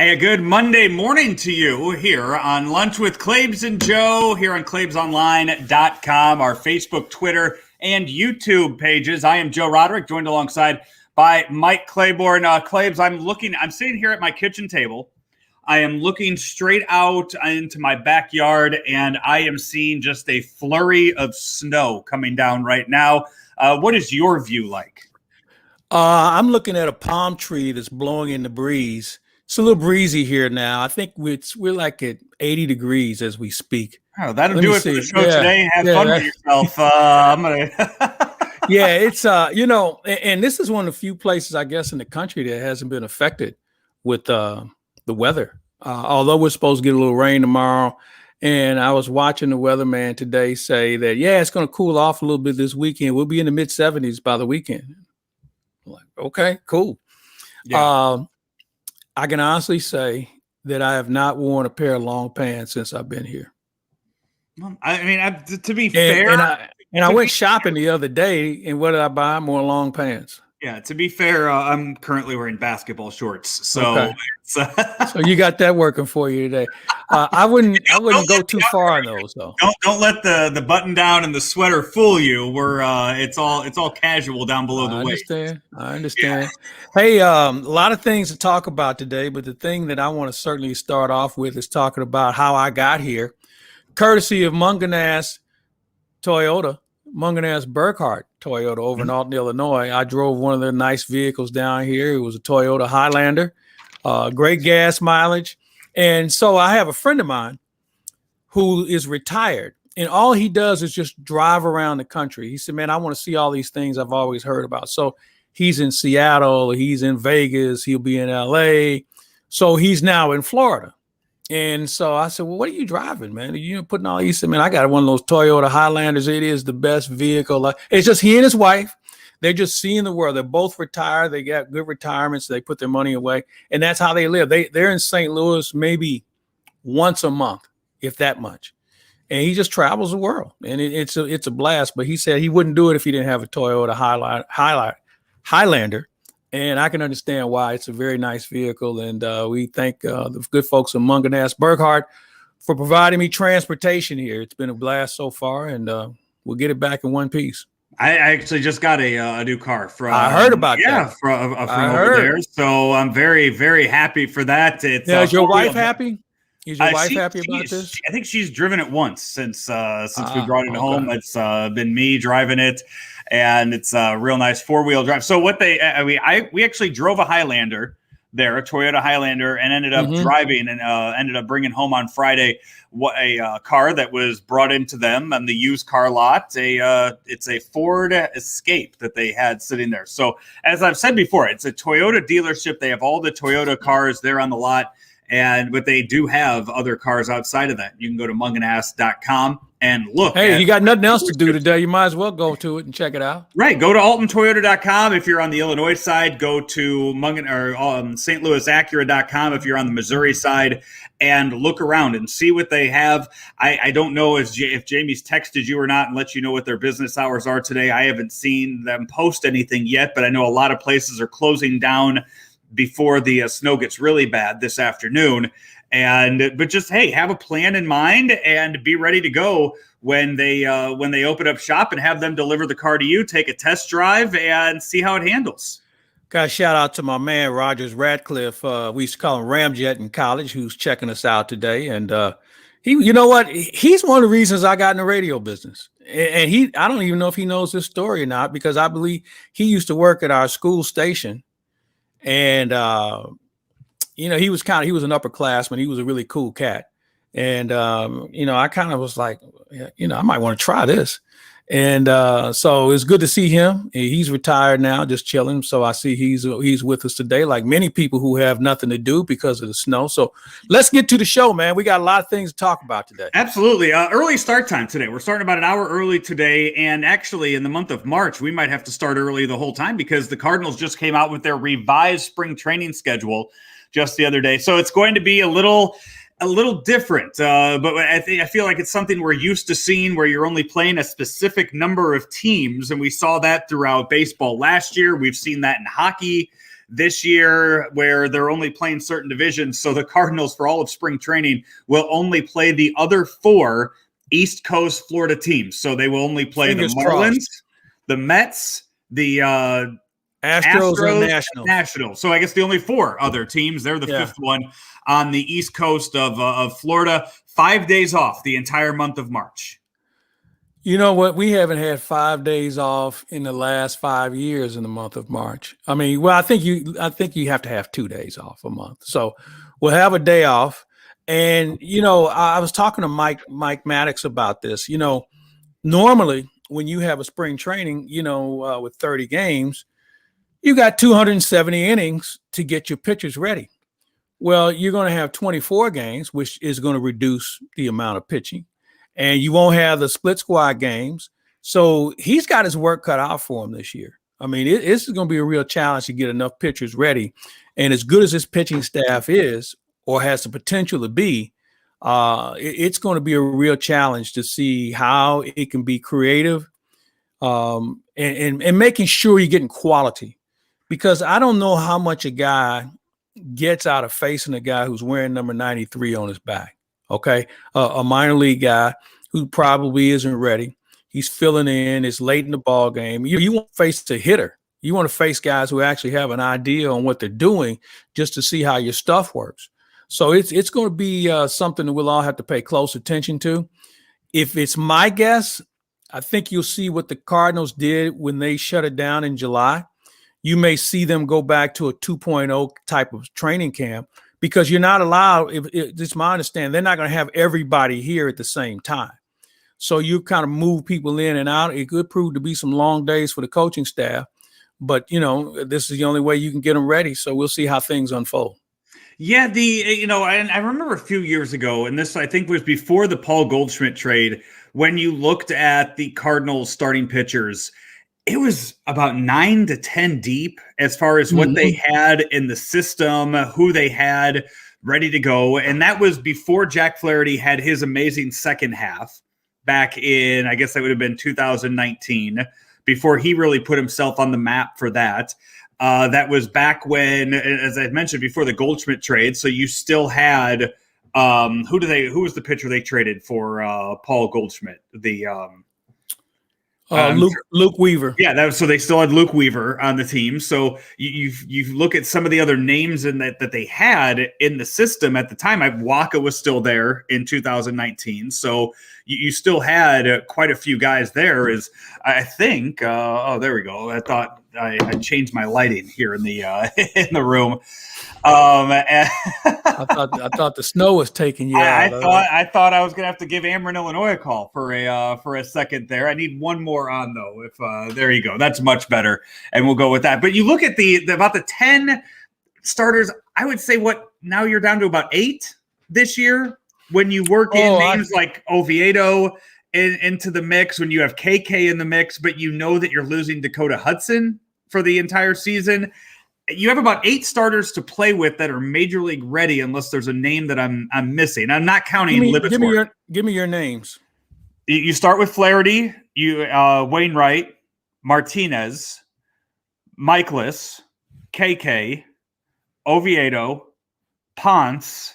Hey, a good Monday morning to you here on Lunch with Claibs and Joe here on claibsonline.com, our Facebook, Twitter, and YouTube pages. I am Joe Roderick, joined alongside by Mike Claiborne. Claibs, I'm sitting here at my kitchen table. I am looking straight out into my backyard, and I am seeing just a flurry of snow coming down right now. What is your view like? I'm looking at a palm tree that's blowing in the breeze. It's a little breezy here now. I think we're like at 80 degrees as we speak. Oh, that'll do it for the show today. Have fun with yourself. I'm gonna. Yeah, it's and this is one of the few places, I guess, in the country that hasn't been affected with the weather. Although we're supposed to get a little rain tomorrow, and I was watching the weatherman today say that it's going to cool off a little bit this weekend. We'll be in the mid 70s by the weekend. I'm like, okay, cool. Yeah. I can honestly say that I have not worn a pair of long pants since I've been here. I mean, to be fair, I went shopping the other day, and what did I buy? More long pants. Yeah, to be fair, I'm currently wearing basketball shorts, so okay. So you got that working for you today. I wouldn't go too far on those though. Don't let the button down and the sweater fool you. It's all casual down below the waist. I understand. Yeah. Hey, a lot of things to talk about today, but the thing that I want to certainly start off with is talking about how I got here, courtesy of Mungenast Toyota. Mungenast Burkhart Toyota over in Alton, Illinois. I drove one of their nice vehicles down here. It was a Toyota Highlander, great gas mileage. And so I have a friend of mine who is retired, and all he does is just drive around the country. He said, man, I want to see all these things I've always heard about. So he's in Seattle, he's in Vegas, he'll be in LA. So he's now in Florida. And so I said, well, what are you driving, man? You putting all these, man, I got one of those Toyota Highlanders. It is the best vehicle. It's just he and his wife. They're just seeing the world. They're both retired. They got good retirements. They put their money away. And that's how they live. They're in St. Louis maybe once a month, if that much. And he just travels the world. And it's a blast. But he said he wouldn't do it if he didn't have a Toyota Highlander. And I can understand why. It's a very nice vehicle. And we thank the good folks of Mungenast Burkhart for providing me transportation here. It's been a blast so far, and we'll get it back in one piece. I actually just got a new car from. I heard about that. From over there. So I'm very, very happy for that. Is your wife happy? Is your wife happy about this? I think she's driven it once since we brought it home. It's been me driving it. And it's a real nice 4-wheel drive. So we actually drove a Highlander there, a Toyota Highlander, and ended up driving and ended up bringing home on Friday a car that was brought into them on the used car lot. It's a Ford Escape that they had sitting there. So as I've said before, it's a Toyota dealership. They have all the Toyota cars there on the lot. But they do have other cars outside of that. You can go to mungenast.com and look. Hey, you got nothing else to do today. You might as well go to it and check it out. Right. Go to altontoyota.com if you're on the Illinois side. Go to St. Louis Acura.com if you're on the Missouri side, and look around and see what they have. I don't know if Jamie's texted you or not and let you know what their business hours are today. I haven't seen them post anything yet, but I know a lot of places are closing down before the snow gets really bad this afternoon. But just, hey, have a plan in mind and be ready to go when they open up shop and have them deliver the car to you. Take a test drive and see how it handles. Got a shout out to my man, Rogers Radcliffe. We used to call him Ramjet in college, who's checking us out today. And you know what? He's one of the reasons I got in the radio business. And I don't even know if he knows this story or not, because I believe he used to work at our school station. And, he was an upperclassman. He was a really cool cat. And, I kind of was like, I might want to try this. And so it's good to see him. He's retired now, just chilling. So I see he's with us today, like many people who have nothing to do because of the snow. So let's get to the show, man. We got a lot of things to talk about today. Absolutely. Early start time today. We're starting about an hour early today. And actually in the month of March, we might have to start early the whole time because the Cardinals just came out with their revised spring training schedule just the other day. So it's going to be a little different, but I feel like it's something we're used to seeing where you're only playing a specific number of teams, and we saw that throughout baseball last year. We've seen that in hockey this year where they're only playing certain divisions. So the Cardinals, for all of spring training, will only play the other 4 East Coast Florida teams. So they will only play the Marlins, the Mets, the Astros and Nationals. So I guess the only 4 other teams. They're the 5th one on the East Coast of Florida. 5 days off the entire month of March. You know what? We haven't had 5 days off in the last 5 years in the month of March. I mean, well, I think you have to have 2 days off a month. So we'll have a day off. And, I was talking to Mike Maddox about this. Normally when you have a spring training, with 30 games, you got 270 innings to get your pitchers ready. Well, you're going to have 24 games, which is going to reduce the amount of pitching. And you won't have the split squad games. So he's got his work cut out for him this year. I mean, this is going to be a real challenge to get enough pitchers ready. And as good as his pitching staff is, or has the potential to be, it's going to be a real challenge to see how it can be creative and making sure you're getting quality. Because I don't know how much a guy gets out of facing a guy who's wearing number 93 on his back. Okay. A minor league guy who probably isn't ready. He's filling in. It's late in the ball game. You want to face a hitter. You want to face guys who actually have an idea on what they're doing just to see how your stuff works. So it's going to be something that we'll all have to pay close attention to. If it's my guess, I think you'll see what the Cardinals did when they shut it down in July. You may see them go back to a 2.0 type of training camp. Because you're not allowed, it's my understanding, they're not going to have everybody here at the same time. So you kind of move people in and out. It could prove to be some long days for the coaching staff. But, this is the only way you can get them ready. So we'll see how things unfold. Yeah, I remember a few years ago, and this I think was before the Paul Goldschmidt trade, when you looked at the Cardinals starting pitchers, it was about 9 to 10 deep as far as what they had in the system, who they had ready to go. And that was before Jack Flaherty had his amazing second half back in, I guess that would have been 2019, before he really put himself on the map for that. That was back when, as I mentioned before, the Goldschmidt trade. So you still had, who was the pitcher they traded for Paul Goldschmidt? Luke Weaver. Yeah, so they still had Luke Weaver on the team. So you look at some of the other names in that they had in the system at the time. Waka was still there in 2019. So you still had quite a few guys there. Is I think. There we go. I thought I changed my lighting here in the in the room. I thought the snow was taking you out. I thought I was gonna have to give Ameren, Illinois a call for a second there. I need one more on though. If there you go, that's much better, and we'll go with that. But you look at the about the 10 starters. I would say now you're down to about 8 this year when you work in names like Oviedo into the mix. When you have KK in the mix, but you know that you're losing Dakota Hudson for the entire season. You have about 8 starters to play with that are major league ready, unless there's a name that I'm missing. I'm not counting Lipitor. Give me your names. You start with Flaherty, Wainwright, Martinez, Michaelis, KK, Oviedo, Ponce.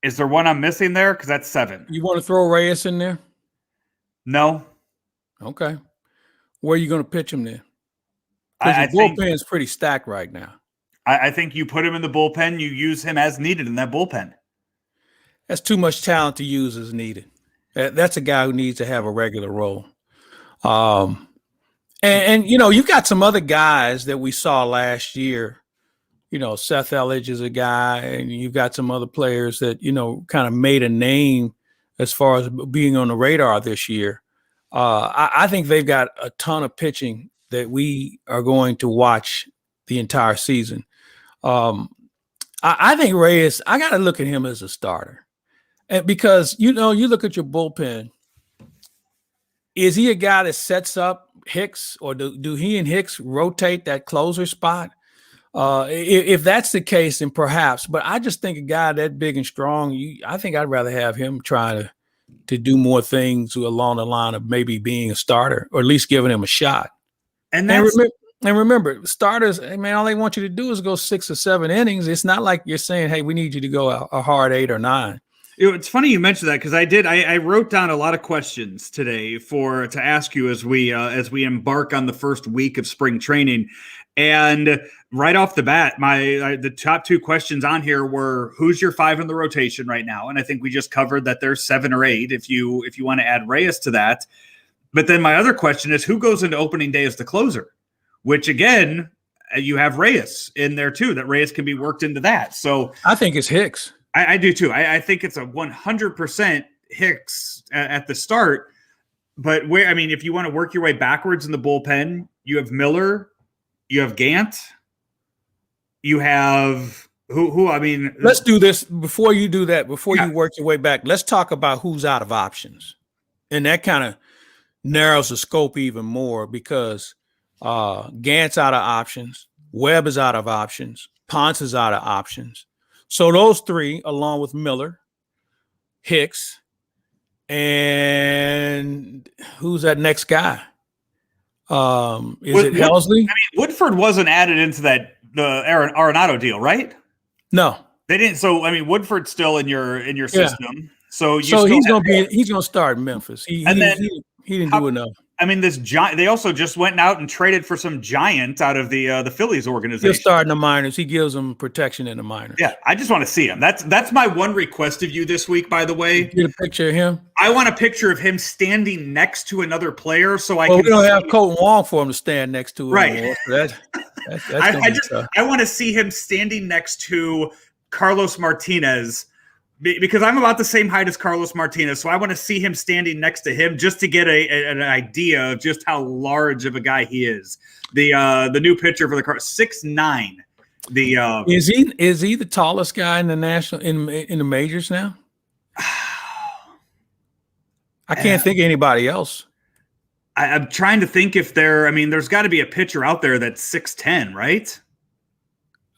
Is there one I'm missing there? Because that's 7. You want to throw Reyes in there? No. Okay. Where are you going to pitch him then? Because the bullpen is pretty stacked right now. I think you put him in the bullpen. You use him as needed in that bullpen. That's too much talent to use as needed. That's a guy who needs to have a regular role. And you've got some other guys that we saw last year. Seth Elledge is a guy, and you've got some other players that, kind of made a name as far as being on the radar this year. I think they've got a ton of pitching that we are going to watch the entire season. I think Reyes, I got to look at him as a starter. And because, you look at your bullpen, is he a guy that sets up Hicks, or do he and Hicks rotate that closer spot? If that's the case, then perhaps. But I just think a guy that big and strong, I think I'd rather have him try to do more things along the line of maybe being a starter, or at least giving him a shot. And that's And remember, starters, hey, man, all they want you to do is go 6 or 7 innings. It's not like you're saying, hey, we need you to go a hard 8 or 9. It's funny you mentioned that because I wrote down a lot of questions today to ask you as we embark on the first week of spring training, and right off the bat, the top 2 questions on here were who's your 5 in the rotation right now, and I think we just covered that there's 7 or 8 if you want to add Reyes to that. But then my other question is who goes into opening day as the closer, which again you have Reyes in there too. That Reyes can be worked into that. So I think it's Hicks. I do too. I think it's a 100% Hicks at the start. But if you want to work your way backwards in the bullpen, you have Miller, you have Gant, you have who? Let's do this before you do that. Before you work your way back, let's talk about who's out of options, and that kind of narrows the scope even more because Gant's out of options, Webb is out of options, Ponce is out of options. So those 3, along with Miller, Hicks, and who's that next guy? Is it Helsley? Woodford wasn't added into the Arenado deal, right? No, they didn't. So Woodford's still in your system. So he's gonna start in Memphis. He didn't do enough. This giant. They also just went out and traded for some giant out of the Phillies organization. He'll start in the minors. He gives them protection in the minors. Yeah, I just want to see him. That's my one request of you this week. By the way, get a picture of him. I want a picture of him standing next to another player, so I can. We don't have Colton Wong for him to stand next to. Right. Anymore, so I want to see him standing next to Carlos Martinez. Because I'm about the same height as Carlos Martinez, so I want to see him standing next to him just to get an idea of just how large of a guy he is. The new pitcher for the Cardinals, 6'9". Is he the tallest guy in the national in the majors now? I can't think of anybody else. I'm trying to think if there's got to be a pitcher out there that's 6'10", right?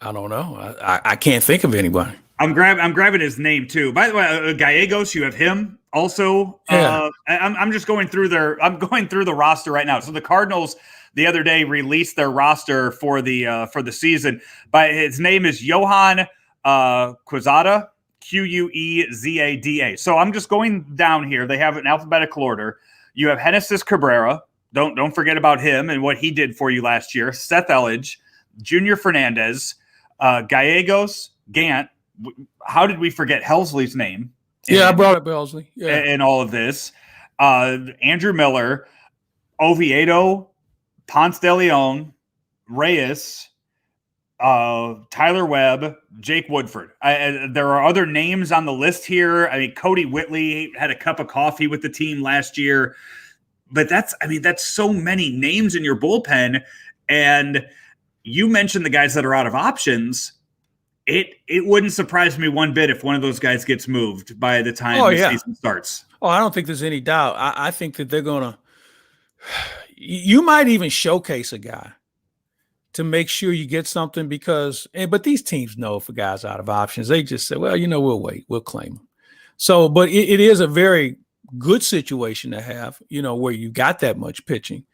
I don't know. I can't think of anybody. I'm grabbing his name too. By the way, Gallegos, you have him also. Yeah. I'm just going through the roster right now. So the Cardinals the other day released their roster for the season. But his name is Johan Quezada, Quezada. So I'm just going down here. They have an alphabetical order. You have Genesis Cabrera. Don't forget about him and what he did for you last year. Seth Elledge, Junior Fernandez, Gallegos, Gant. How did we forget Helsley's name? I brought up Helsley. Yeah. In all of this. Andrew Miller, Oviedo, Ponce de Leon, Reyes, Tyler Webb, Jake Woodford. There are other names on the list here. Cody Whitley had a cup of coffee with the team last year. But that's so many names in your bullpen. And you mentioned the guys that are out of options. It wouldn't surprise me one bit if one of those guys gets moved by the time the season starts. Oh, I don't think there's any doubt. I think that they're going to – you might even showcase a guy to make sure you get something because – but these teams know if a guy's out of options. They just say, well, we'll wait. We'll claim him. So, but it is a very good situation to have, where you got that much pitching.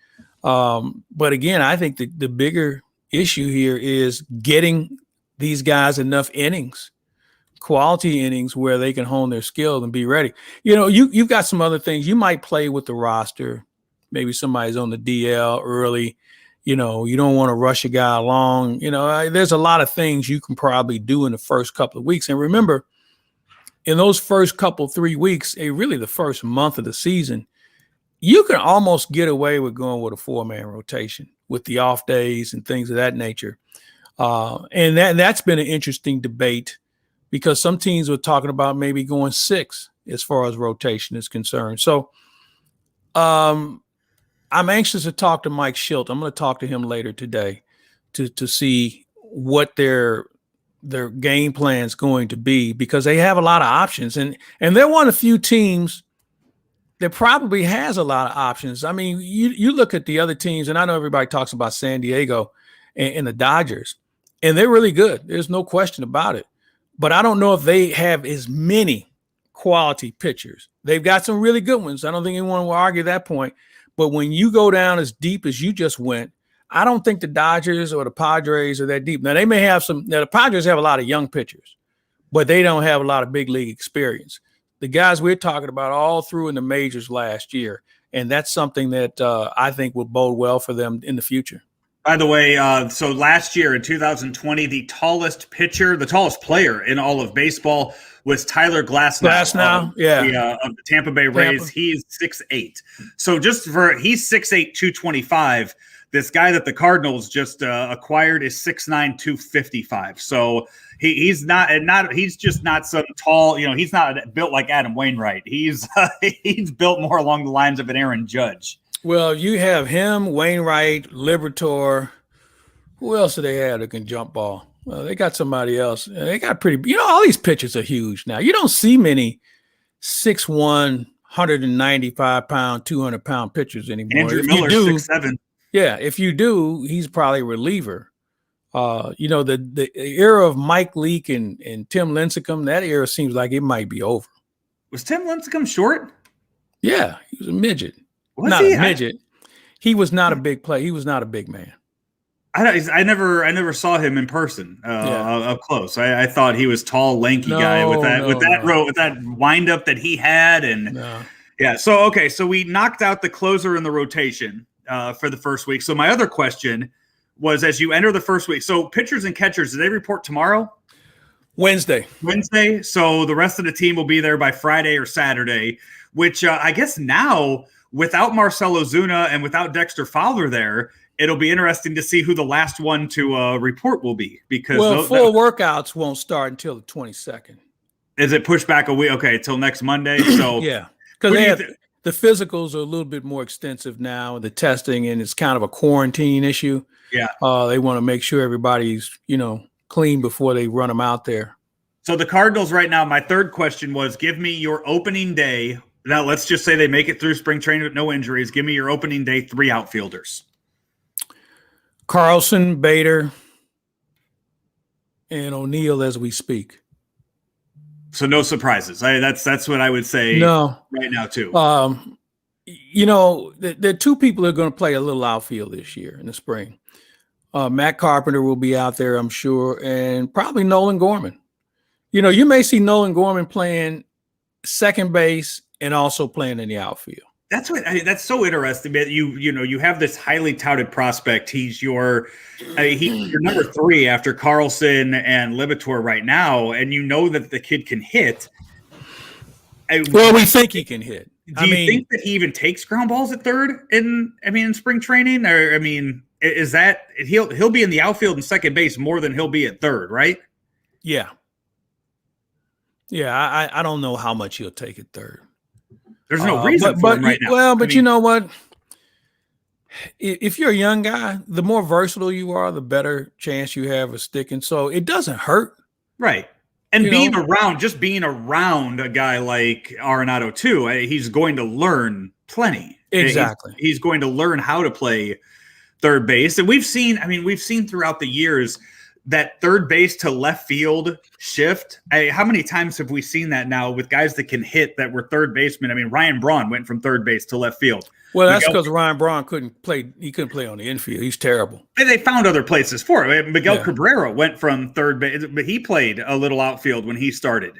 But again, I think the bigger issue here is getting – these guys enough innings, quality innings where they can hone their skill and be ready. You've got some other things. You might play with the roster. Maybe somebody's on the DL early. You don't want to rush a guy along. There's a lot of things you can probably do in the first couple of weeks. And remember, in those first 3 weeks, really the first month of the season, you can almost get away with going with a 4-man rotation with the off days and things of that nature. And that's been an interesting debate because some teams were talking about maybe going 6 as far as rotation is concerned. So I'm anxious to talk to Mike Schilt. I'm going to talk to him later today to see what their game plan is going to be because they have a lot of options. And they're one of the few teams that probably has a lot of options. You look at the other teams, and I know everybody talks about San Diego and the Dodgers. And they're really good. There's no question about it. But I don't know if they have as many quality pitchers. They've got some really good ones. I don't think anyone will argue that point. But when you go down as deep as you just went, I don't think the Dodgers or the Padres are that deep. Now, they may have some. Now, the Padres have a lot of young pitchers, but they don't have a lot of big league experience. The guys we're talking about all through in the majors last year, and that's something that I think will bode well for them in the future. By the way, so last year in 2020, the tallest player in all of baseball was Tyler Glasnow. Of the Tampa Bay Rays. He's 6'8". So he's 6'8", 225. This guy that the Cardinals just acquired is 6'9", 255. So he's just not some tall, he's not built like Adam Wainwright. He's built more along the lines of an Aaron Judge. Well, you have him, Wainwright, Liberatore. Who else do they have that can jump ball? Well, they got somebody else. They got all these pitchers are huge now. You don't see many 6'1", 195-pound, 200-pound pitchers anymore. Andrew Miller, 6'7". Yeah, if you do, he's probably a reliever. The era of Mike Leake and Tim Lincecum, that era seems like it might be over. Was Tim Lincecum short? Yeah, he was a midget. Midget. He was not a big player. He was not a big man. I never saw him in person up close. I thought he was tall, lanky guy with that wind up that he had, So we knocked out the closer in the rotation for the first week. So my other question was, as you enter the first week, so pitchers and catchers, do they report tomorrow? Wednesday. So the rest of the team will be there by Friday or Saturday, which I guess now, without Marcell Ozuna and without Dexter Fowler there, it'll be interesting to see who the last one to report will be. Because full workouts won't start until the 22nd. Is it pushed back a week? Okay, till next Monday. So yeah, because the physicals are a little bit more extensive now, the testing, and it's kind of a quarantine issue. Yeah, they want to make sure everybody's clean before they run them out there. So the Cardinals right now. My third question was: give me your opening day. Now, let's just say they make it through spring training with no injuries. Give me your opening day 3 outfielders. Carlson, Bader, and O'Neill as we speak. So no surprises. That's what I would say right now, too. There are 2 people that are going to play a little outfield this year in the spring. Matt Carpenter will be out there, I'm sure, and probably Nolan Gorman. You may see Nolan Gorman playing second base and also playing in the outfield. That's so interesting. You have this highly touted prospect. He's your number 3 after Carlson and Liberatore right now, and you know that the kid can hit. Well, we think he can hit. Do you think that he even takes ground balls at third in spring training? Or is that he'll be in the outfield and second base more than he'll be at third, right? Yeah. Yeah, I don't know how much he'll take at third. There's no reason for him right now. Well, but you know what? If you're a young guy, the more versatile you are, the better chance you have of sticking. So it doesn't hurt. Right. And being around a guy like Arenado too, he's going to learn plenty. Exactly. He's going to learn how to play third base. And we've seen throughout the years that third base to left field shift. How many times have we seen that now with guys that can hit that were third basemen? Ryan Braun went from third base to left field. Well, that's because Ryan Braun couldn't play. He couldn't play on the infield. He's terrible. They found other places for him. Miguel Cabrera went from third base, but he played a little outfield when he started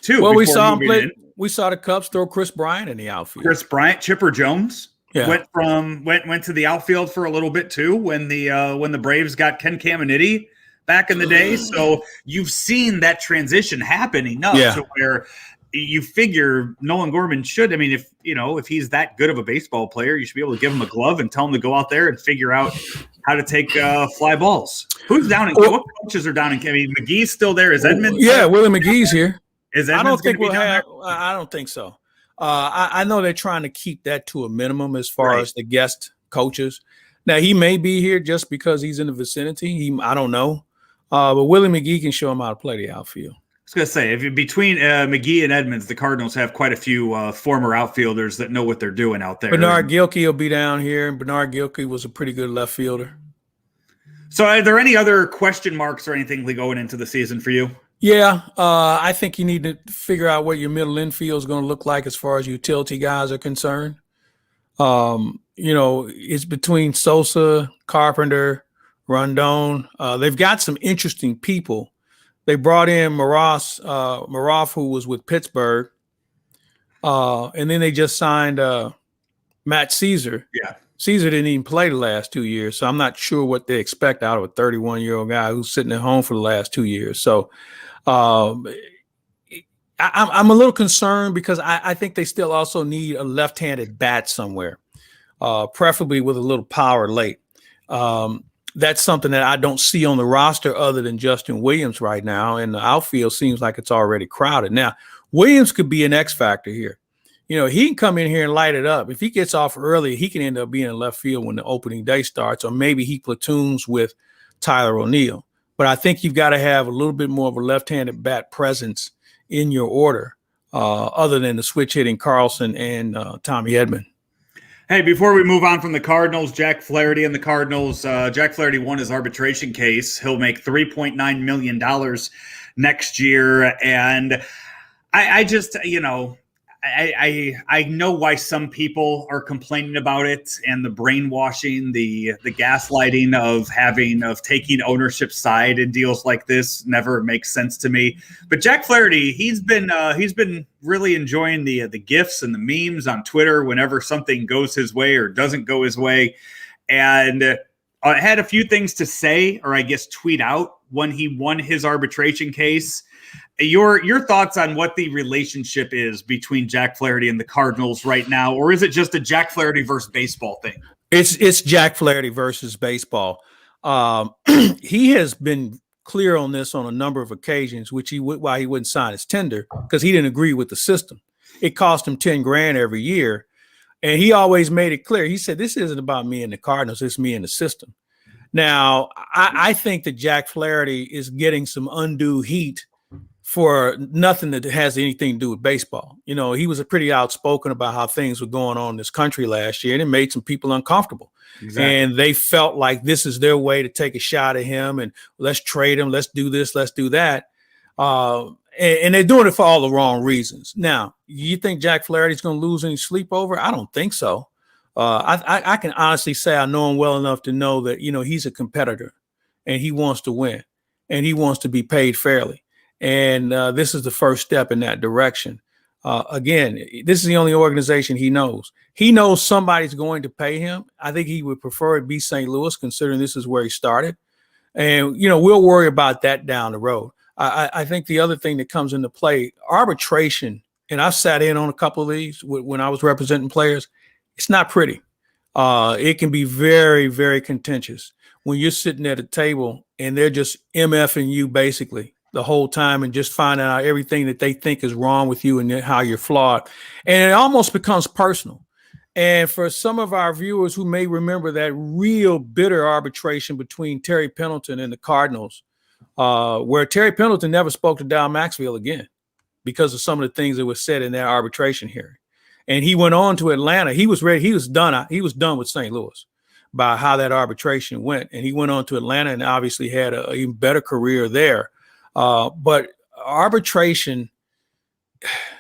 too. Well, we saw him play. We saw the Cubs throw Chris Bryant in the outfield. Chris Bryant, Chipper Jones went to the outfield for a little bit too when the Braves got Ken Caminiti back in the day. So you've seen that transition happen enough to where you figure Nolan Gorman should. If he's that good of a baseball player, you should be able to give him a glove and tell him to go out there and figure out how to take fly balls. Who's down in? What coaches are down in? McGee's still there. Is Edmonds? Yeah, Willie McGee's here. Is Edmonds? I don't think we'll have. I don't think so. I know they're trying to keep that to a minimum as far as the guest coaches. Now he may be here just because he's in the vicinity. I don't know. But Willie McGee can show him how to play the outfield. I was going to say, between McGee and Edmonds, the Cardinals have quite a few former outfielders that know what they're doing out there. Bernard Gilkey will be down here, and Bernard Gilkey was a pretty good left fielder. So are there any other question marks or anything going into the season for you? Yeah, I think you need to figure out what your middle infield is going to look like as far as utility guys are concerned. It's between Sosa, Carpenter, Rondon. They've got some interesting people. They brought in Maroff, who was with Pittsburgh. And then they just signed Matt Caesar. Yeah. Caesar didn't even play the last 2 years, so I'm not sure what they expect out of a 31-year-old guy who's sitting at home for the last 2 years. So I'm a little concerned because I think they still also need a left-handed bat somewhere, preferably with a little power late. That's something that I don't see on the roster other than Justin Williams right now, and the outfield seems like it's already crowded. Now, Williams could be an X factor here. He can come in here and light it up. If he gets off early, he can end up being in left field when the opening day starts, or maybe he platoons with Tyler O'Neill. But I think you've got to have a little bit more of a left-handed bat presence in your order, other than the switch hitting Carlson and Tommy Edman. Hey, before we move on from the Cardinals, Jack Flaherty and the Cardinals, Jack Flaherty won his arbitration case. He'll make $3.9 million next year. And I just, I know why some people are complaining about it, and the brainwashing, the gaslighting of taking ownership side in deals like this never makes sense to me. But Jack Flaherty, he's been really enjoying the GIFs and the memes on Twitter whenever something goes his way or doesn't go his way, and had a few things to say, or I guess tweet out when he won his arbitration case. Your thoughts on what the relationship is between Jack Flaherty and the Cardinals right now, or is it just a Jack Flaherty versus baseball thing? It's Jack Flaherty versus baseball. He has been clear on this on a number of occasions, why he wouldn't sign his tender, because he didn't agree with the system. It cost him $10,000 every year, and he always made it clear. He said, "This isn't about me and the Cardinals; it's me and the system." Now, I think that Jack Flaherty is getting some undue heat for nothing that has anything to do with baseball. He was pretty outspoken about how things were going on in this country last year, and it made some people uncomfortable. Exactly. And they felt like this is their way to take a shot at him, and let's trade him, let's do this, let's do that. And they're doing it for all the wrong reasons. Now, you think Jack Flaherty's going to lose any sleep over? I don't think so. I can honestly say I know him well enough to know that, he's a competitor, and he wants to win, and he wants to be paid fairly. And this is the first step in that direction. Again, this is the only organization he knows. He knows somebody's going to pay him. I think he would prefer it be St. Louis, considering this is where he started. And, we'll worry about that down the road. I think the other thing that comes into play, arbitration, and I've sat in on a couple of these when I was representing players, it's not pretty. It can be very, very contentious when you're sitting at a table and they're just MFing you basically the whole time and just finding out everything that they think is wrong with you and how you're flawed. And it almost becomes personal. And for some of our viewers who may remember that real bitter arbitration between Terry Pendleton and the Cardinals, where Terry Pendleton never spoke to Dal Maxfield again because of some of the things that were said in that arbitration hearing. And he went on to Atlanta. He was ready. He was done. He was done with St. Louis by how that arbitration went. And he went on to Atlanta and obviously had an even better career there. But arbitration,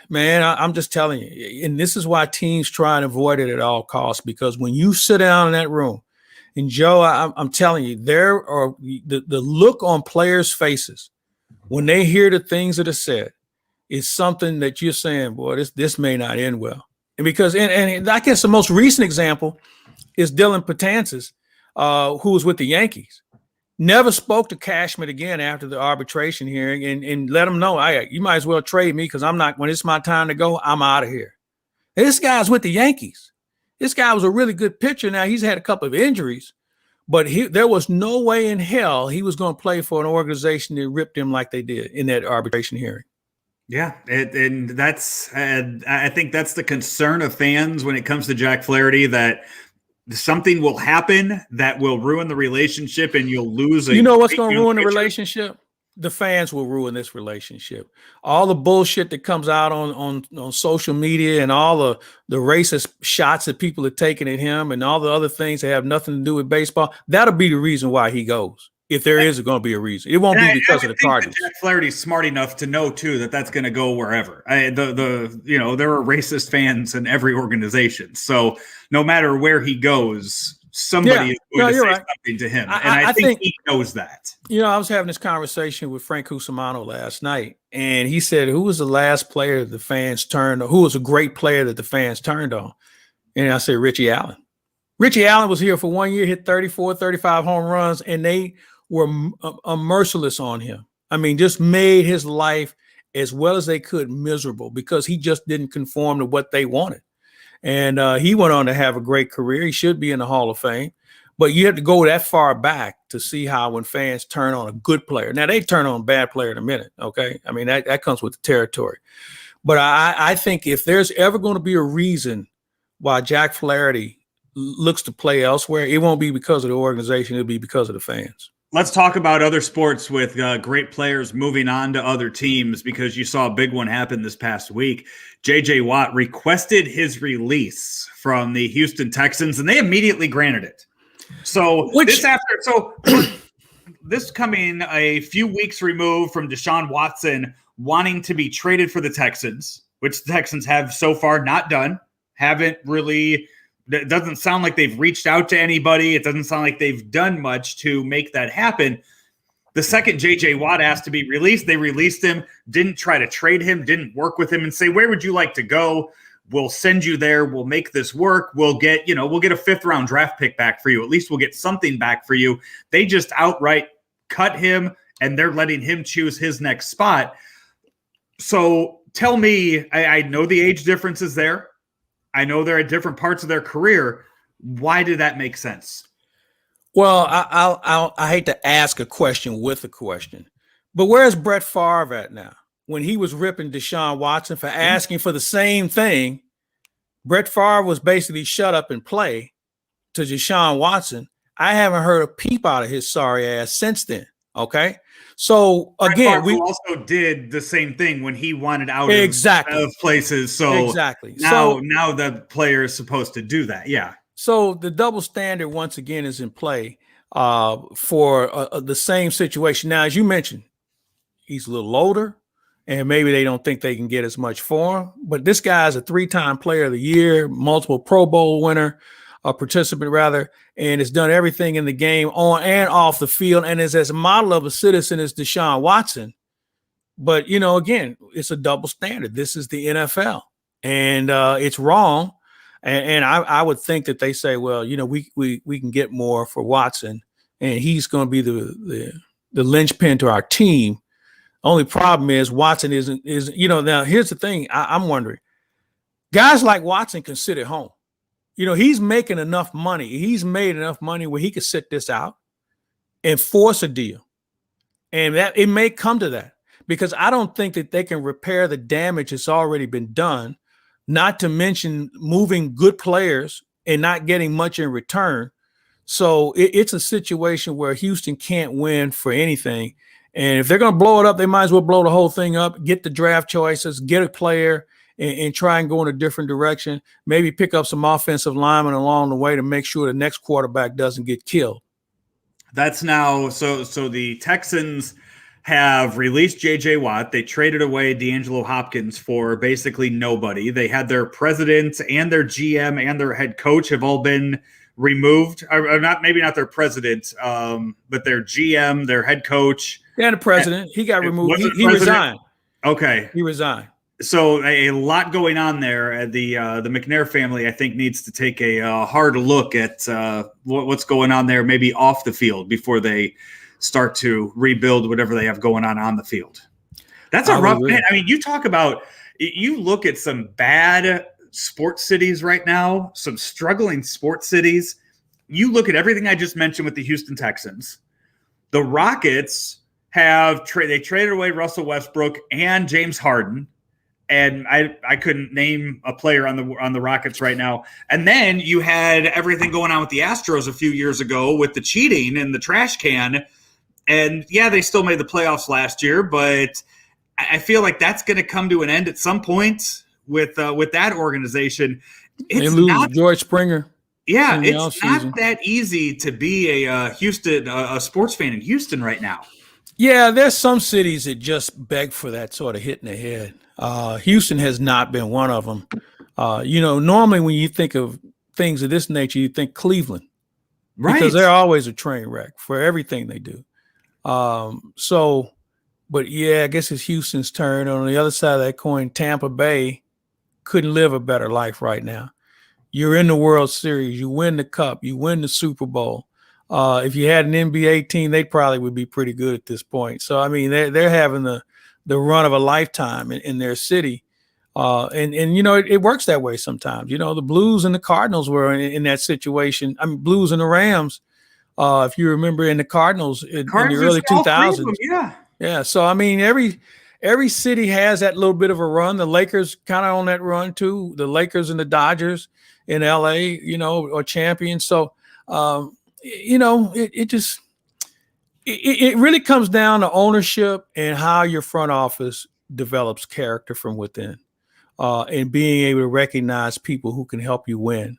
man, I'm just telling you, and this is why teams try and avoid it at all costs, because when you sit down in that room, and Joe, I'm telling you, there are the look on players' faces when they hear the things that are said is something that you're saying, boy, this may not end well. And because, and I guess the most recent example is Dylan Betances, who was with the Yankees. Never spoke to Cashman again after the arbitration hearing and let him know, you might as well trade me because I'm not, when it's my time to go, I'm out of here. And this guy's with the Yankees. This guy was a really good pitcher. Now, he's had a couple of injuries, but there was no way in hell he was going to play for an organization that ripped him like they did in that arbitration hearing. Yeah, and I think that's the concern of fans when it comes to Jack Flaherty, that something will happen that will ruin the relationship and you'll lose. You know what's going to ruin the relationship? The fans will ruin this relationship. All the bullshit that comes out on social media and all the racist shots that people are taking at him and all the other things that have nothing to do with baseball, that'll be the reason why he goes. if there is going to be a reason. It won't be because of the Cardinals. Jack Flaherty's smart enough to know too that that's going to go wherever. There are racist fans in every organization, so no matter where he goes, somebody is going to say something to him, and I think he knows that. I was having this conversation with Frank Cusimano last night, and he said, "Who was the last player that the fans turned on? Who was a great player that the fans turned on?" And I said, Richie Allen. Richie Allen was here for 1 year, hit 34, 35 home runs, and they were merciless on him. I mean, just made his life as well as they could miserable because he just didn't conform to what they wanted. And he went on to have a great career. He should be in the Hall of Fame. But you have to go that far back to see how when fans turn on a good player. Now, they turn on a bad player in a minute, okay? I mean, that comes with the territory. But I think if there's ever going to be a reason why Jack Flaherty looks to play elsewhere, it won't be because of the organization. It'll be because of the fans. Let's talk about other sports with great players moving on to other teams, because you saw a big one happen this past week. J.J. Watt requested his release from the Houston Texans, and they immediately granted it. So this coming a few weeks removed from Deshaun Watson wanting to be traded for the Texans, which the Texans have so far not done, haven't really. It doesn't sound like they've reached out to anybody. It doesn't sound like they've done much to make that happen. The second J.J. Watt asked to be released, they released him, didn't try to trade him, didn't work with him and say, where would you like to go? We'll send you there. We'll make this work. We'll get a 5th round draft pick back for you. At least we'll get something back for you. They just outright cut him, and they're letting him choose his next spot. So tell me, I know the age difference is there. I know they're at different parts of their career. Why did that make sense? Well, I hate to ask a question with a question, but where's Brett Favre at now? When he was ripping Deshaun Watson for asking for the same thing, Brett Favre was basically shut up and play to Deshaun Watson. I haven't heard a peep out of his sorry ass since then. Okay. So again, we also did the same thing when he wanted out of places. So exactly. Now the player is supposed to do that. Yeah. So the double standard once again is in play for the same situation. Now, as you mentioned, he's a little older, and maybe they don't think they can get as much for him. But this guy's a 3-time Player of the Year, multiple Pro Bowl winner, a participant rather, and has done everything in the game on and off the field, and is as a model of a citizen as Deshaun Watson. But, again, it's a double standard. This is the NFL, and it's wrong. And I would think that they say, well, we can get more for Watson, and he's going to be the linchpin to our team. Only problem is Watson isn't. Now here's the thing. I'm wondering, guys like Watson can sit at home. He's making enough money. He's made enough money where he could sit this out and force a deal. And that it may come to that, because I don't think that they can repair the damage that's already been done, not to mention moving good players and not getting much in return. So it's a situation where Houston can't win for anything. And if they're going to blow it up, they might as well blow the whole thing up, get the draft choices, get a player, and try and go in a different direction, maybe pick up some offensive linemen along the way to make sure the next quarterback doesn't get killed. That's now so the Texans have released J.J. Watt. They traded away DeAngelo Hopkins for basically nobody. They had their president and their GM and their head coach have all been removed. Or maybe not their president, but their GM, their head coach. Yeah, the president. He got removed. He resigned. Okay. He resigned. So a lot going on there. The McNair family, I think, needs to take a hard look at what's going on there, maybe off the field, before they start to rebuild whatever they have going on the field. That's a rough man. I mean, you look at some bad sports cities right now, some struggling sports cities. You look at everything I just mentioned with the Houston Texans. The Rockets they traded away Russell Westbrook and James Harden. And I couldn't name a player on the Rockets right now. And then you had everything going on with the Astros a few years ago with the cheating and the trash can. And yeah, they still made the playoffs last year, but I feel like that's going to come to an end at some point with that organization. They lose George Springer. Yeah, in the it's off not season. that easy to be a Houston a sports fan in Houston right now. Yeah, there's some cities that just beg for that sort of hit in the head. Houston has not been one of them. Normally when you think of things of this nature, you think Cleveland because Right. they're always a train wreck for everything they do. But yeah, I guess it's Houston's turn. On the other side of that coin, Tampa Bay couldn't live a better life right now. You're in the World Series, you win the Cup, you win the Super Bowl. If you had an NBA team, they probably would be pretty good at this point. So I mean, they're having the run of a lifetime in their city, and it works that way sometimes. The Blues and the Cardinals were in that situation. I mean, Blues and the Rams. If you remember, in the Cardinals in the early All three of them, 2000s. yeah. Yeah. So I mean, every city has that little bit of a run. The Lakers kind of on that run too. The Lakers and the Dodgers in LA, are champions. So, it really comes down to ownership and how your front office develops character from within, and being able to recognize people who can help you win.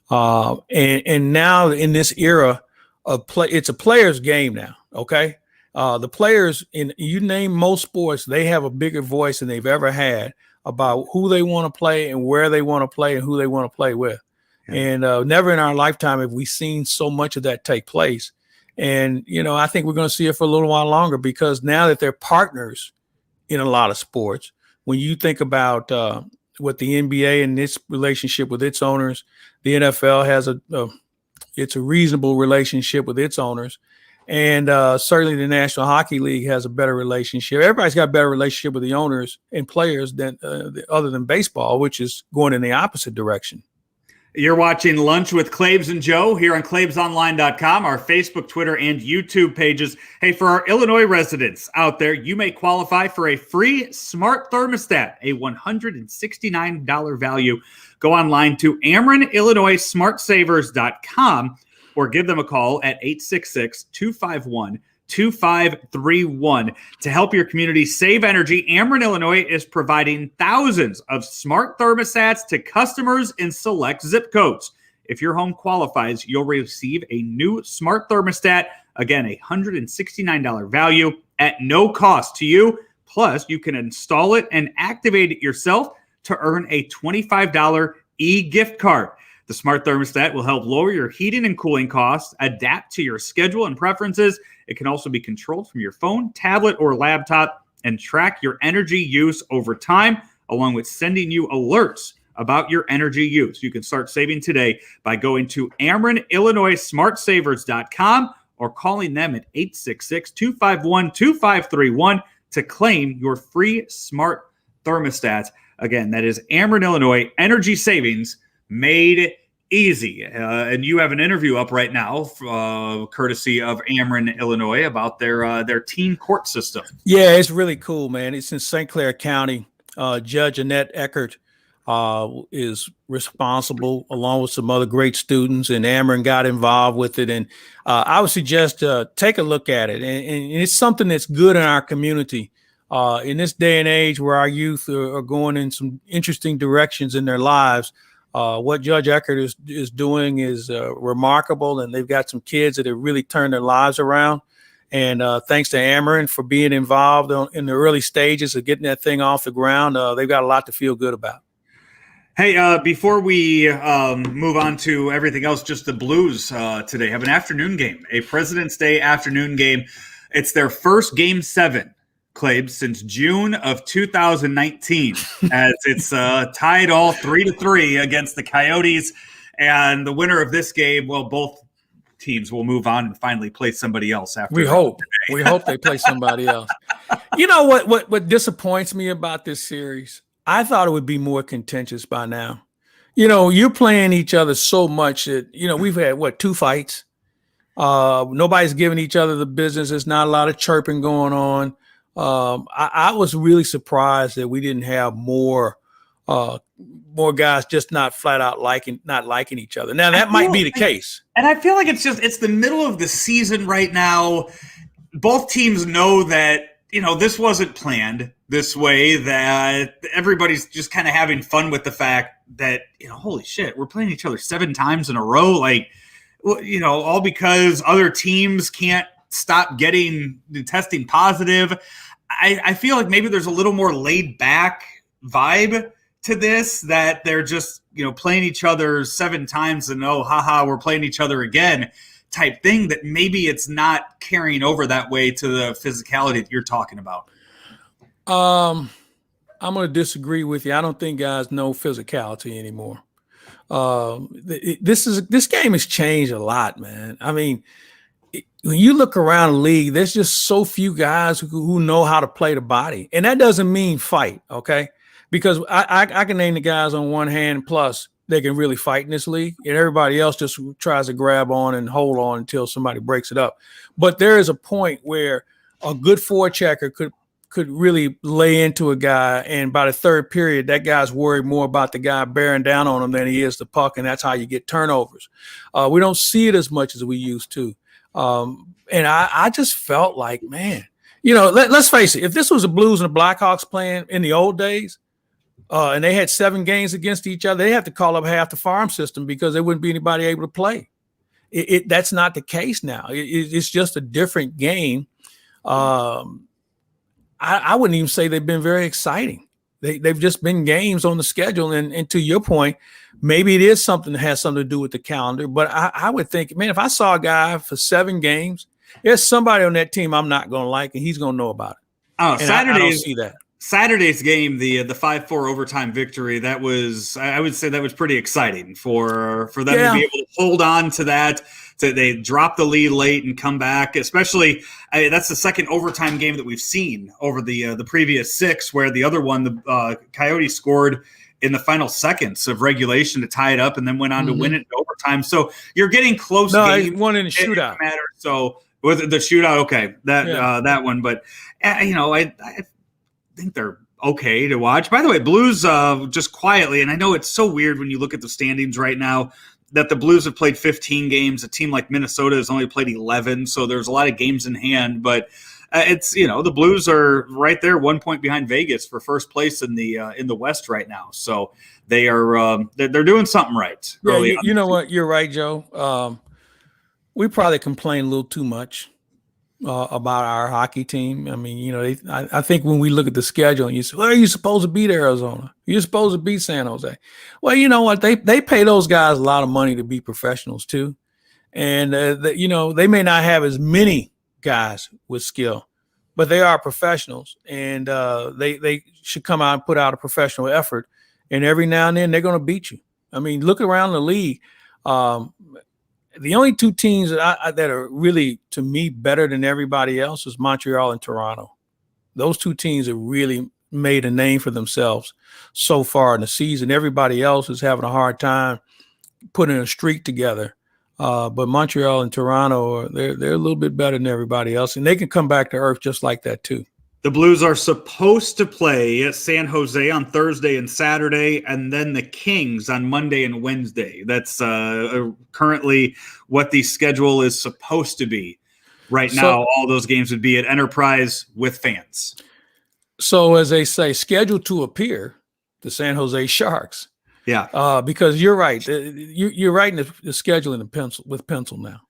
And now in this era of play, it's a player's game now. Okay. The players you name most sports, they have a bigger voice than they've ever had about who they want to play and where they want to play and who they want to play with. Yeah. And never in our lifetime have we seen so much of that take place. And, I think we're going to see it for a little while longer because now that they're partners in a lot of sports, when you think about what the NBA and its relationship with its owners, the NFL has it's a reasonable relationship with its owners. And certainly the National Hockey League has a better relationship. Everybody's got a better relationship with the owners and players than other than baseball, which is going in the opposite direction. You're watching Lunch with Claibs and Joe here on claibsonline.com, our Facebook, Twitter, and YouTube pages. Hey, for our Illinois residents out there, you may qualify for a free smart thermostat, a $169 value. Go online to AmerenIllinoisSmartSavers.com or give them a call at 866-251-2531. To help your community save energy, Ameren, Illinois is providing thousands of smart thermostats to customers in select zip codes. If your home qualifies, you'll receive a new smart thermostat, again, a $169 value at no cost to you. Plus, you can install it and activate it yourself to earn a $25 e-gift card. The smart thermostat will help lower your heating and cooling costs, adapt to your schedule and preferences. It can also be controlled from your phone, tablet, or laptop and track your energy use over time, along with sending you alerts about your energy use. You can start saving today by going to AmerenIllinoisSmartSavers.com or calling them at 866-251-2531 to claim your free smart thermostat. Again, that is Ameren, Illinois, energy savings made easy. And you have an interview up right now, courtesy of Ameren, Illinois, about their teen court system. Yeah, it's really cool, man. It's in St. Clair County. Judge Annette Eckert is responsible, along with some other great students, and Ameren got involved with it. And I would suggest take a look at it. And it's something that's good in our community. In this day and age where our youth are going in some interesting directions in their lives, what Judge Eckert is doing is remarkable, and they've got some kids that have really turned their lives around. And thanks to Ameren for being involved in the early stages of getting that thing off the ground. They've got a lot to feel good about. Hey, before we move on to everything else, just the Blues today have an afternoon game, a President's Day afternoon game. It's their first Game 7. Claibs, since June of 2019, as it's tied all 3-3 against the Coyotes. And the winner of this game, well, both teams will move on and finally play somebody else after. We hope they play somebody else. You know what disappoints me about this series? I thought it would be more contentious by now. You're playing each other so much that, we've had 2 fights. Nobody's giving each other the business. There's not a lot of chirping going on. I was really surprised that we didn't have more guys just not flat out not liking each other. Now that might be the case. And I feel like it's the middle of the season right now. Both teams know that this wasn't planned this way, that everybody's just kind of having fun with the fact that, holy shit, we're playing each other 7 times in a row. Like, all because other teams can't stop getting testing positive. I feel like maybe there's a little more laid back vibe to this, that they're just, playing each other 7 times and, oh, haha, we're playing each other again type thing, that maybe it's not carrying over that way to the physicality that you're talking about. I'm going to disagree with you. I don't think guys know physicality anymore. This game has changed a lot, man. I mean, when you look around the league, there's just so few guys who know how to play the body, and that doesn't mean fight, okay? Because I can name the guys on one hand, plus they can really fight in this league, and everybody else just tries to grab on and hold on until somebody breaks it up. But there is a point where a good forechecker could really lay into a guy, and by the third period, that guy's worried more about the guy bearing down on him than he is the puck, and that's how you get turnovers. We don't see it as much as we used to. And I just felt like, man, let's face it, if this was the Blues and the Blackhawks playing in the old days, and they had 7 games against each other, they have to call up half the farm system because there wouldn't be anybody able to play. That's not the case now. It's just a different game. I wouldn't even say they've been very exciting. They've just been games on the schedule. And to your point, maybe it is something that has something to do with the calendar. But I would think, man, if I saw a guy for 7 games, there's somebody on that team I'm not going to like, and he's going to know about it. Oh, and I don't see that. Saturday's game, the 5-4 overtime victory, that was, I would say that was pretty exciting for them to be able to hold on to that. They drop the lead late and come back, especially that's the second overtime game that we've seen over the previous 6, where the other one, the Coyotes scored in the final seconds of regulation to tie it up and then went on to win it in overtime. So you're getting close games. No, one in the shootout. So was it the shootout? Okay, that one. But, I think they're okay to watch. By the way, Blues just quietly, and I know it's so weird when you look at the standings right now, that the Blues have played 15 games. A team like Minnesota has only played 11, so there's a lot of games in hand. But it's the Blues are right there, 1 point behind Vegas for first place in the West right now. So they are they're doing something right. Yeah, you know what? You're right, Joe. We probably complain a little too much about our hockey team. I mean, I think when we look at the schedule and you say, well, you're supposed to beat Arizona. You're supposed to beat San Jose. Well, you know what? They pay those guys a lot of money to be professionals too. And, they may not have as many guys with skill, but they are professionals, and they should come out and put out a professional effort. And every now and then they're going to beat you. I mean, look around the league. The only 2 teams that are really, to me, better than everybody else is Montreal and Toronto. Those 2 teams have really made a name for themselves so far in the season. Everybody else is having a hard time putting a streak together. But Montreal and Toronto, they're a little bit better than everybody else, and they can come back to earth just like that too. The Blues are supposed to play San Jose on Thursday and Saturday, and then the Kings on Monday and Wednesday. That's currently what the schedule is supposed to be. Right now, all those games would be at Enterprise with fans. So, as they say, scheduled to appear, the San Jose Sharks. Yeah. Because you're right. You're writing the schedule in with pencil now.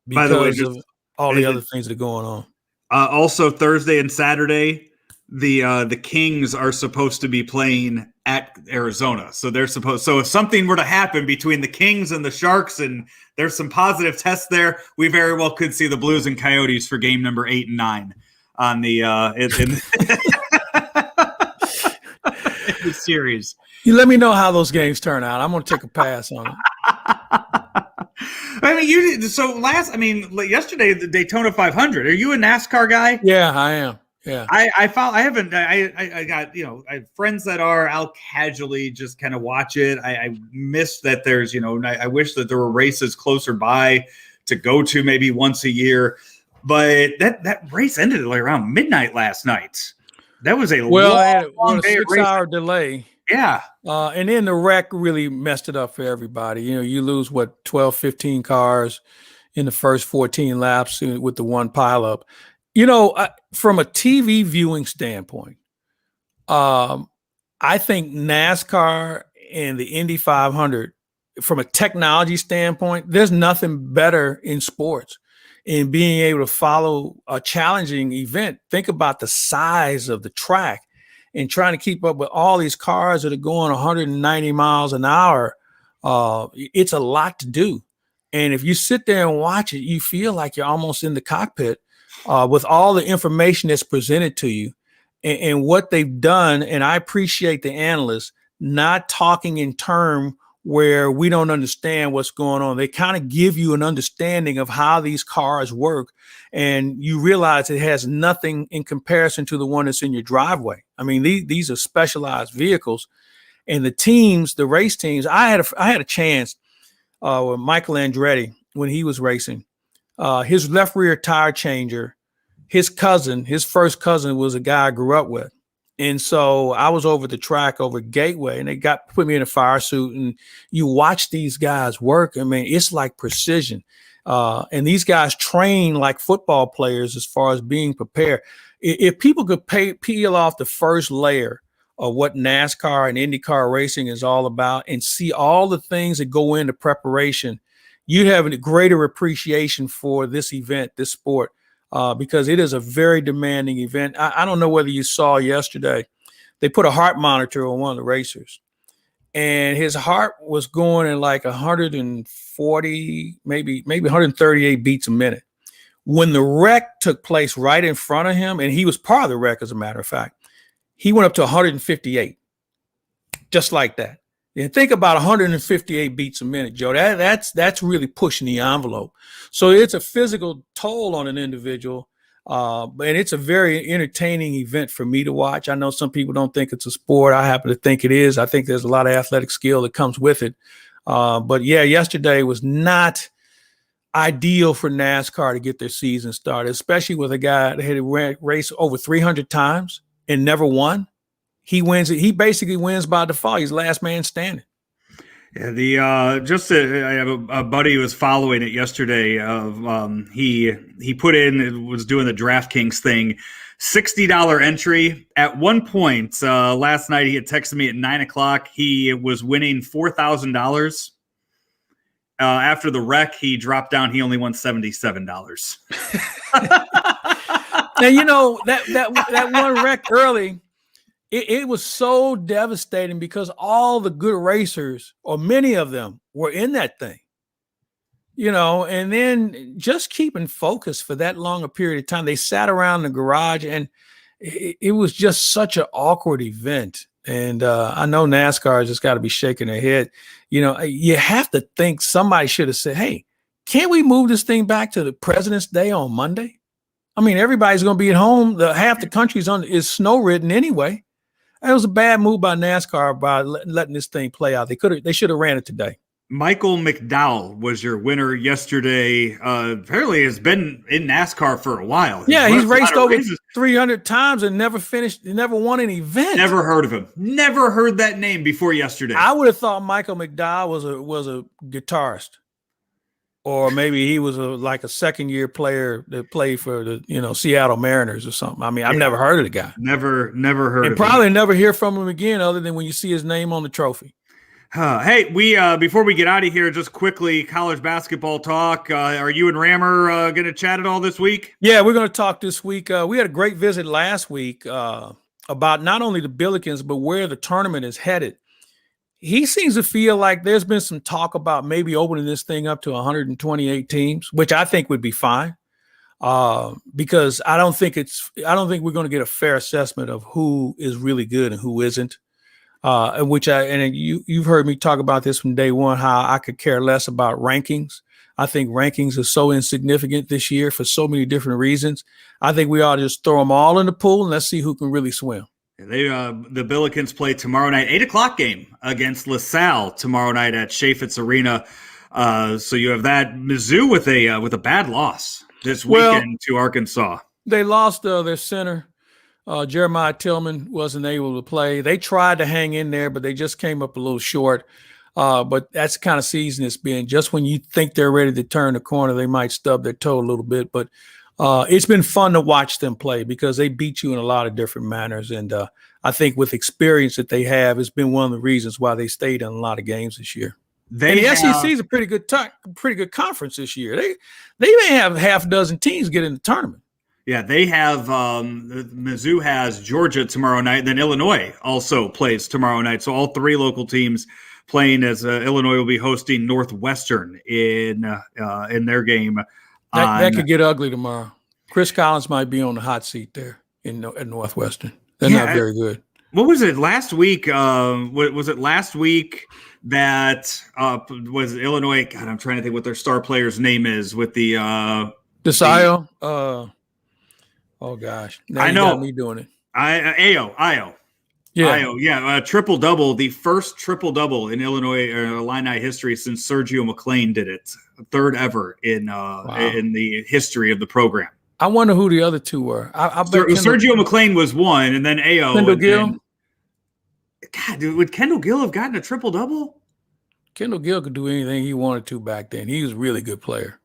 By the way, of all the other things that are going on. Also, Thursday and Saturday, the Kings are supposed to be playing at Arizona. So if something were to happen between the Kings and the Sharks, and there's some positive tests there, we very well could see the Blues and Coyotes for game number 8 and 9 on the in the series. You let me know how those games turn out. I'm going to take a pass on it. I mean, yesterday the Daytona 500. Are you a NASCAR guy? Yeah, I am. Yeah, I got I have friends that are. I'll casually just kind of watch it. I miss that there's I wish that there were races closer by to go to maybe once a year, but that race ended like around midnight last night. That was a long day, 6-hour delay. Yeah. And then the wreck really messed it up for everybody. You lose 12, 15 cars in the first 14 laps with the one pileup. From a TV viewing standpoint, I think NASCAR and the Indy 500, from a technology standpoint, there's nothing better in sports in being able to follow a challenging event. Think about the size of the track and trying to keep up with all these cars that are going 190 miles an hour. It's a lot to do. And if you sit there and watch it, you feel like you're almost in the cockpit with all the information that's presented to you and what they've done. And I appreciate the analysts not talking in terms where we don't understand what's going on. They kind of give you an understanding of how these cars work, and you realize it has nothing in comparison to the one that's in your driveway. I mean, these are specialized vehicles, and the race teams. I had a chance with Michael Andretti when he was racing. His left rear tire changer, his first cousin was a guy I grew up with. And so I was over the track over Gateway, and they put me in a fire suit, and you watch these guys work. I mean, it's like precision. And these guys train like football players as far as being prepared. If people could peel off the first layer of what NASCAR and IndyCar racing is all about and see all the things that go into preparation, you'd have a greater appreciation for this event, this sport. Because it is a very demanding event. I don't know whether you saw yesterday, they put a heart monitor on one of the racers, and his heart was going in like 140, maybe 138 beats a minute. When the wreck took place right in front of him, and he was part of the wreck, as a matter of fact, he went up to 158, just like that. And think about 158 beats a minute, Joe. That's really pushing the envelope. So it's a physical toll on an individual, and it's a very entertaining event for me to watch. I know some people don't think it's a sport. I happen to think it is. I think there's a lot of athletic skill that comes with it. But yeah, yesterday was not ideal for NASCAR to get their season started, especially with a guy that had raced over 300 times and never won. He wins. He basically wins by default. He's last man standing. Yeah, I have a buddy who was following it yesterday. He put in, was doing the DraftKings thing, $60 entry. At one point last night, he had texted me at 9:00. He was winning $4,000. After the wreck, he dropped down. He only won $77. Now that one wreck early. It was so devastating because all the good racers, or many of them, were in that thing, and then just keeping focus for that long a period of time. They sat around the garage, and it was just such an awkward event. And I know NASCAR has just got to be shaking their head. You have to think somebody should have said, hey, can't we move this thing back to the President's Day on Monday? I mean, everybody's going to be at home. Half the country's is snow ridden anyway. It was a bad move by NASCAR by letting this thing play out. They should have ran it today. Michael McDowell was your winner yesterday. Apparently has been in NASCAR for a while. He's raced over 300 times and never won an event. Never heard of him. Never heard that name before yesterday. I would have thought Michael McDowell was a guitarist. Or maybe he was like a second-year player that played for the Seattle Mariners or something. I mean, I've never heard of the guy. Never heard of him. And probably never hear from him again, other than when you see his name on the trophy. Hey, we before we get out of here, just quickly, college basketball talk. Are you and Rammer going to chat at all this week? Yeah, we're going to talk this week. We had a great visit last week about not only the Billikens, but where the tournament is headed. He seems to feel like there's been some talk about maybe opening this thing up to 128 teams, which I think would be fine. Because I don't think we're going to get a fair assessment of who is really good and who isn't. You've heard me talk about this from day one, how I could care less about rankings. I think rankings are so insignificant this year for so many different reasons. I think we ought to just throw them all in the pool and let's see who can really swim. The Billikens play tomorrow night, 8:00 game against LaSalle tomorrow night at Chaifetz Arena. So you have that. Mizzou with a bad loss this weekend to Arkansas. They lost their center. Jeremiah Tillman wasn't able to play. They tried to hang in there, but they just came up a little short. But that's the kind of season it's been. Just when you think they're ready to turn the corner, they might stub their toe a little bit. But it's been fun to watch them play because they beat you in a lot of different manners. And I think with experience that they have, it's been one of the reasons why they stayed in a lot of games this year. And the SEC is a pretty good conference this year. They may have half a dozen teams get in the tournament. Yeah, they have Mizzou has Georgia tomorrow night, then Illinois also plays tomorrow night. So all three local teams playing as Illinois will be hosting Northwestern in their game. That could get ugly tomorrow. Chris Collins might be on the hot seat there in Northwestern. They're not very good. What was it last week? Was it last week that was Illinois? God, I'm trying to think what their star player's name is with the Desio. Oh gosh, now I know. You got me doing it. Io. Yeah. Io, yeah, triple double, the first triple double in Illinois Illini history since Sergio McClain did it, third ever in the history of the program. I wonder who the other two were. I bet Sergio McClain was one, and then Ao. Kendall Gill. God, dude, would Kendall Gill have gotten a triple double? Kendall Gill could do anything he wanted to back then. He was a really good player.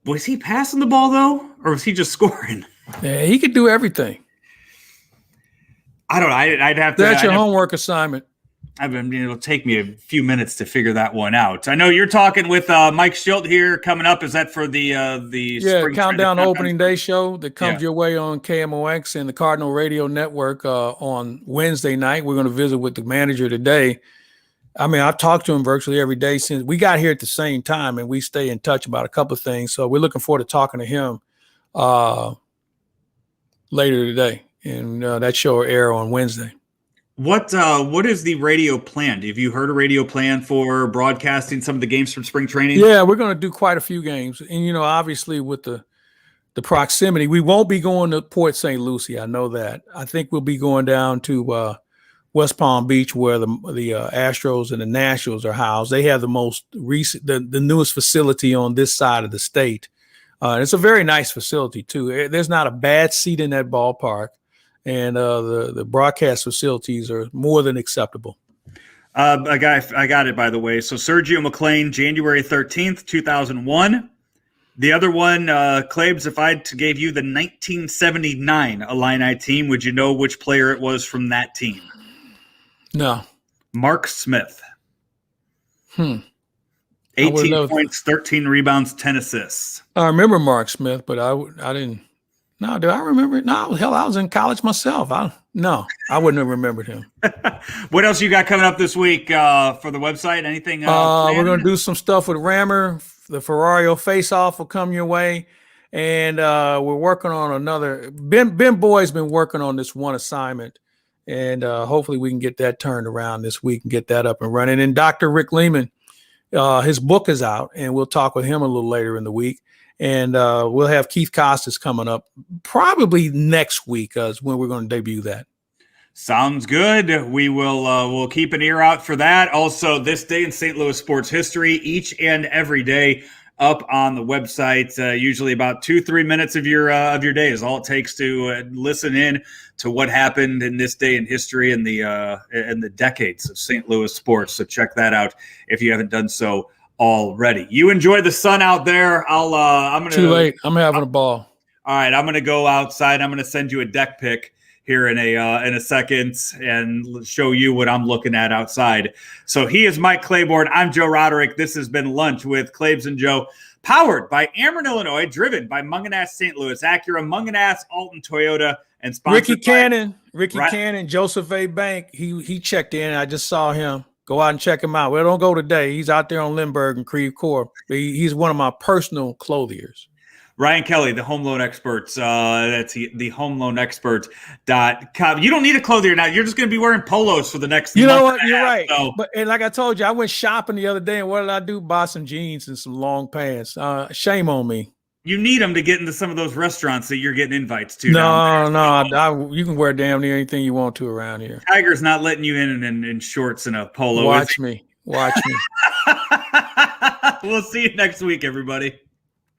Was he passing the ball though, or was he just scoring? Yeah, he could do everything. I don't know. I'd have to. That's your homework assignment. It'll take me a few minutes to figure that one out. I know you're talking with Mike Schilt here coming up. Is that for the Countdown Opening Day show that comes your way on KMOX and the Cardinal Radio Network on Wednesday night? We're going to visit with the manager today. I mean, I've talked to him virtually every day since we got here at the same time, and we stay in touch about a couple of things. So we're looking forward to talking to him later today, and that show will air on Wednesday. What is the radio plan? Have you heard a radio plan for broadcasting some of the games from spring training? Yeah, we're going to do quite a few games, and obviously with the proximity, we won't be going to Port St. Lucie. I know that. I think we'll be going down to West Palm Beach, where the Astros and the Nationals are housed. They have the most recent, the newest facility on this side of the state. It's a very nice facility too. There's not a bad seat in that ballpark, and the broadcast facilities are more than acceptable. I got it, by the way. So Sergio McClain, January 13th, 2001. The other one, Claibs, if I gave you the 1979 Illini team, would you know which player it was from that team? No. Mark Smith. 18 points, 13 rebounds, 10 assists. I remember Mark Smith, but I didn't. No, do I remember it? No, hell, I was in college myself. I wouldn't have remembered him. What else you got coming up this week for the website? Anything? We're going to do some stuff with Rammer. The Ferrario face-off will come your way. And we're working on another. Ben Boyd's been working on this one assignment. And hopefully we can get that turned around this week and get that up and running. And Dr. Rick Lehman, his book is out, and we'll talk with him a little later in the week. And we'll have Keith Costas coming up probably next week is when we're going to debut that. Sounds good. We will we'll keep an ear out for that. Also, this day in St. Louis sports history, each and every day, up on the website. Usually about 2-3 minutes of your day is all it takes to listen in to what happened in this day in history and the decades of St. Louis sports. So check that out if you haven't done so already. You enjoy the sun out there. I'm gonna. Too late. I'm having a ball. All right, I'm gonna go outside. I'm gonna send you a deck pic here in a second and show you what I'm looking at outside. So he is Mike Claiborne. I'm Joe Roderick. This has been Lunch with Claibs and Joe, powered by Ameren, Illinois, driven by Munganass St. Louis, Acura, Munganass, Alton Toyota, and sponsored Ricky Cannon, Joseph A. Bank. He checked in. I just saw him. Go out and check him out. Well, don't go today. He's out there on Lindbergh and Creve Coeur. He's one of my personal clothiers. Ryan Kelly, the home loan experts. That's the homeloanexpert.com. You don't need a clothier now. You're just going to be wearing polos for the next month. You know what? You're right. So. And like I told you, I went shopping the other day, and what did I do? Buy some jeans and some long pants. Shame on me. You need them to get into some of those restaurants that you're getting invites to. No. You can wear damn near anything you want to around here. Tiger's not letting you in shorts and a polo. Watch me. We'll see you next week, everybody.